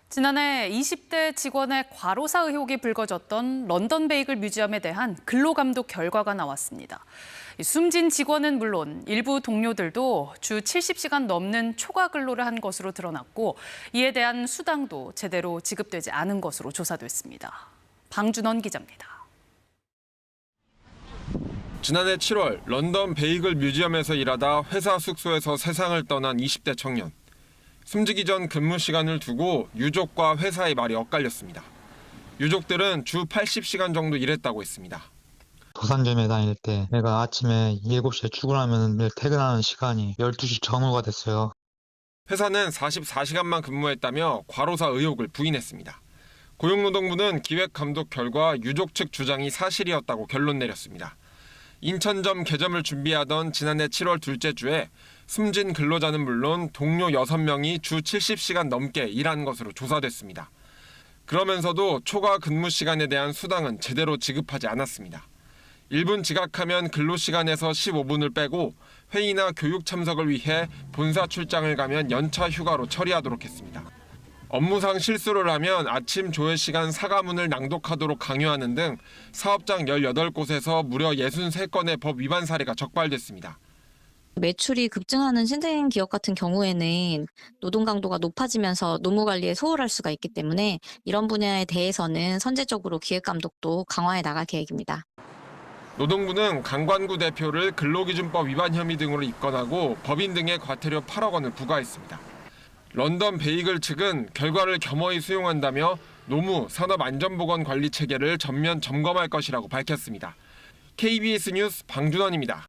지난해 20대 직원의 과로사 의혹이 불거졌던 런던 베이글 뮤지엄에 대한 근로감독 결과가 나왔습니다. 숨진 직원은 물론 일부 동료들도 주 70시간 넘는 초과 근로를 한 것으로 드러났고 이에 대한 수당도 제대로 지급되지 않은 것으로 조사됐습니다. 방준원 기자입니다. 지난해 7월 런던 베이글 뮤지엄에서 일하다 회사 숙소에서 세상을 떠난 20대 청년. 숨지기 전 근무 시간을 두고 유족과 회사의 말이 엇갈렸습니다. 유족들은 주 80시간 정도 일했다고 했습니다. 도산점에 다닐 때 내가 아침에 7시에 출근하면 매일 퇴근하는 시간이 12시 전후가 됐어요. 회사는 44시간만 근무했다며 과로사 의혹을 부인했습니다. 고용노동부는 기획감독 결과 유족 측 주장이 사실이었다고 결론 내렸습니다. 인천점 개점을 준비하던 지난해 7월 둘째 주에 숨진 근로자는 물론 동료 6명이 주 70시간 넘게 일한 것으로 조사됐습니다. 그러면서도 초과 근무 시간에 대한 수당은 제대로 지급하지 않았습니다. 1분 지각하면 근로시간에서 15분을 빼고 회의나 교육 참석을 위해 본사 출장을 가면 연차 휴가로 처리하도록 했습니다. 업무상 실수를 하면 아침 조회 시간 사과문을 낭독하도록 강요하는 등 사업장 18곳에서 무려 63건의 법 위반 사례가 적발됐습니다. 매출이 급증하는 신생 기업 같은 경우에는 노동 강도가 높아지면서 노무 관리에 소홀할 수가 있기 때문에 이런 분야에 대해서는 선제적으로 기획 감독도 강화해 나갈 계획입니다. 노동부는 강관구 대표를 근로기준법 위반 혐의 등으로 입건하고 법인 등에 과태료 8억 원을 부과했습니다. 런던 베이글 측은 결과를 겸허히 수용한다며 노무 산업안전보건관리 체계를 전면 점검할 것이라고 밝혔습니다. KBS 뉴스 방준원입니다.